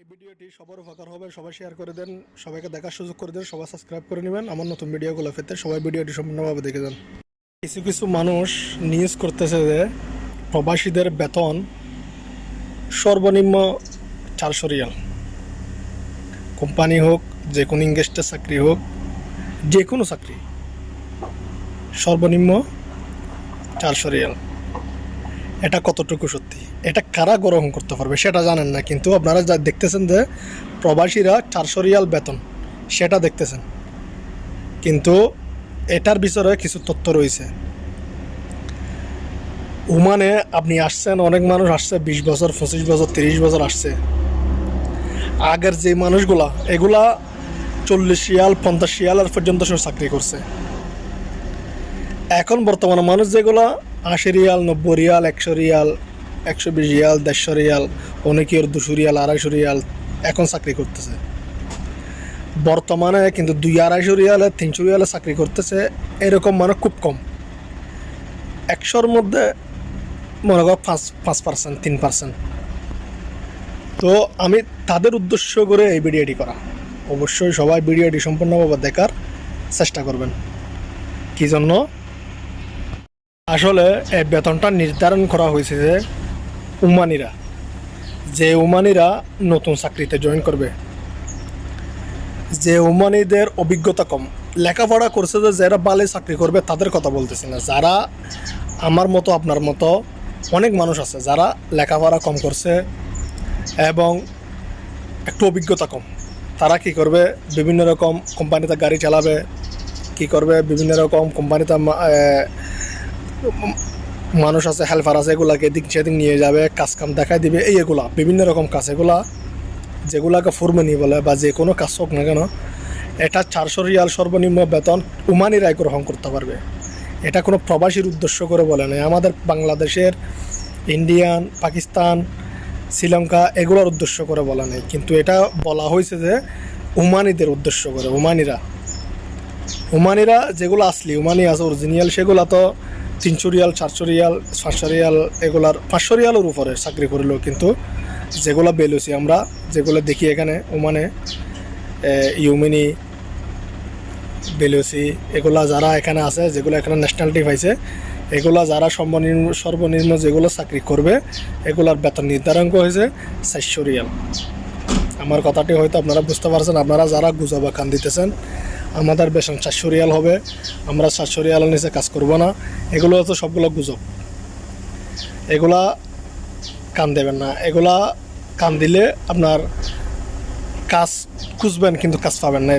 এই ভিডিওটি সবার উপকার হবে, সবাই শেয়ার করে দেন, সবাইকে দেখার সুযোগ করে দেন, সবাই সাবস্ক্রাইব করে নেবেন আমার নতুন ভিডিওগুলো পেতে। সবাই ভিডিওটি সম্পূর্ণভাবে দেখে যান। কিছু কিছু মানুষ নিউজ করতেছে যে প্রবাসীদের বেতন সর্বনিম্ন 400 রিয়াল। কোম্পানি হোক, যে কোনো ইংরেজের চাকরি হোক, যে কোনো চাকরি সর্বনিম্ন 400 রিয়াল। এটা কতটুকু সত্যি, এটা কারা গ্রহণ করতে পারবে সেটা জানেন না, কিন্তু আপনারা যা দেখতেছেন যে প্রবাসীরা 400 রিয়াল বেতন সেটা দেখতেছেন, কিন্তু এটার ভিতরে কিছু তথ্য রয়েছে। ওমানে আপনি আসছেন, অনেক মানুষ আসছে 20 বছর, 25 বছর, 30 বছর আসছে। আগের যে মানুষগুলা এগুলা 40 রিয়াল 50 রিয়ালের পর্যন্ত সব চাকরি করছে। এখন বর্তমানে মানুষ যেগুলা 80 Real, 90 Real, 100 Real, 120 Real, 150 Real, অনেকের 200 রিয়াল, 250 রিয়াল এখন চাকরি করতেছে। বর্তমানে কিন্তু 200-250 রিয়ালে, 300 রিয়ালে চাকরি করতেছে এরকম মানে খুব কম। 100-র মধ্যে মনে করো 5%, 3%। তো আমি তাদের উদ্দেশ্য করে এই ভিডিওটি করা। অবশ্যই সবাই ভিডিওটি সম্পূর্ণভাবে দেখার চেষ্টা করবেন। কী জন্য? আসলে এই বেতনটা নির্ধারণ করা হয়েছে যে ওমানিরা নতুন চাকরিতে জয়েন করবে, যে ওমানিদের অভিজ্ঞতা কম, লেখাপড়া করছে, যে যারা বালে চাকরি করবে তাদের কথা বলতেছি না। যারা আমার মতো আপনার মতো অনেক মানুষ আছে যারা লেখাপড়া কম করছে এবং একটু অভিজ্ঞতা কম, তারা কি করবে, বিভিন্ন রকম কোম্পানিতে গাড়ি চালাবে, কি করবে, বিভিন্ন রকম কোম্পানিতে মানুষ আছে, হেল্পার আছে, এগুলাকে এদিক সেদিক নিয়ে যাবে, কাজ কাম দেখাই দিবে, এগুলা বিভিন্ন রকম কাজ, এগুলা যেগুলাকে ফোরম্যানি বলে বা যে কোনো কাজ হোক না কেন, এটা 400 রিয়াল সর্বনিম্ন বেতন ওমানিরাই গ্রহণ করতে পারবে। এটা কোনো প্রবাসীর উদ্দেশ্য করে বলে না, আমাদের বাংলাদেশের, ইন্ডিয়ান, পাকিস্তান, শ্রীলঙ্কা এগুলোর উদ্দেশ্য করে বলা নেই, কিন্তু এটা বলা হয়েছে যে ওমানিদের উদ্দেশ্য করে। ওমানিরা যেগুলো আসলি ওমানি আছে অরিজিনাল, সেগুলো তো 300 রিয়াল, 400 রিয়াল, 500 রিয়াল, এগুলার 500 রিয়ালের উপরে চাকরি করলেও, কিন্তু যেগুলো বেলুসি আমরা যেগুলো দেখি এখানে ওমানে, ইউমিনি, বেলুসি, এগুলা যারা এখানে আছে, যেগুলো এখানে ন্যাশনালিটি পাইছে, এগুলা যারা সর্বনিম্ন যেগুলো চাকরি করবে এগুলার বেতন নির্ধারণ হয়েছে 400 রিয়াল। আমার কথাটি হয়তো আপনারা বুঝতে পারছেন। আপনারা যারা গুজবে কান দিতেছেন আমাদের বেতন 400 রিয়াল হবে, আমরা 400 রিয়ালের নিচে কাজ করব না, এগুলো তো সবগুলো গুজব। এগুলা কান দেবেন না, এগুলা কান দিলে আপনার কাজ খুঁজবেন কিন্তু কাজ পাবেন না।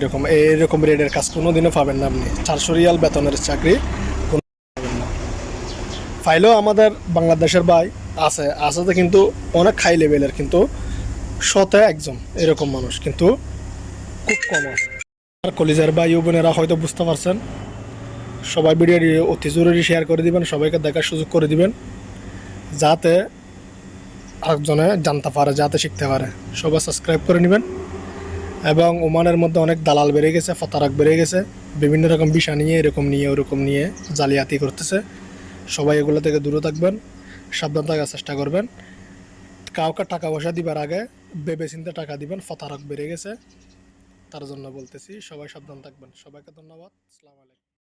এরকম রেটের কাজ কোনো দিনও পাবেন না আপনি। 400 রিয়াল বেতনের চাকরি কোনো পাবেন না। ফাইলেও আমাদের বাংলাদেশের ভাই আছে তো, কিন্তু অনেক হাই লেভেলের, কিন্তু শতে একজন এরকম মানুষ কিন্তু খুব কম আছে। আর কলিজার ভাই ও বোনেরা হয়তো বুঝতে পারছেন। সবাই ভিডিওটি অতি জরুরি শেয়ার করে দিবেন, সবাইকে দেখার সুযোগ করে দিবেন, যাতে আরেকজনে জানতে পারে, যাতে শিখতে পারে। সবাই সাবস্ক্রাইব করে নেবেন। এবং ওমানের মধ্যে অনেক দালাল বেড়ে গেছে, ফতারাক বেড়ে গেছে, বিভিন্ন রকম বিষয় নিয়ে ওরকম নিয়ে জালিয়াতি করতেছে। সবাই এগুলো থেকে দূরে থাকবেন, সাবধান থাকার চেষ্টা করবেন। কাউকে টাকা পয়সা দিবার আগে ভেবে চিন্তে টাকা দিবেন, ফতারাক বেড়ে গেছে, তার জন্য বলতেছি সবাই সাবধান থাকবেন। সবাইকে ধন্যবাদ। আসসালামু আলাইকুম।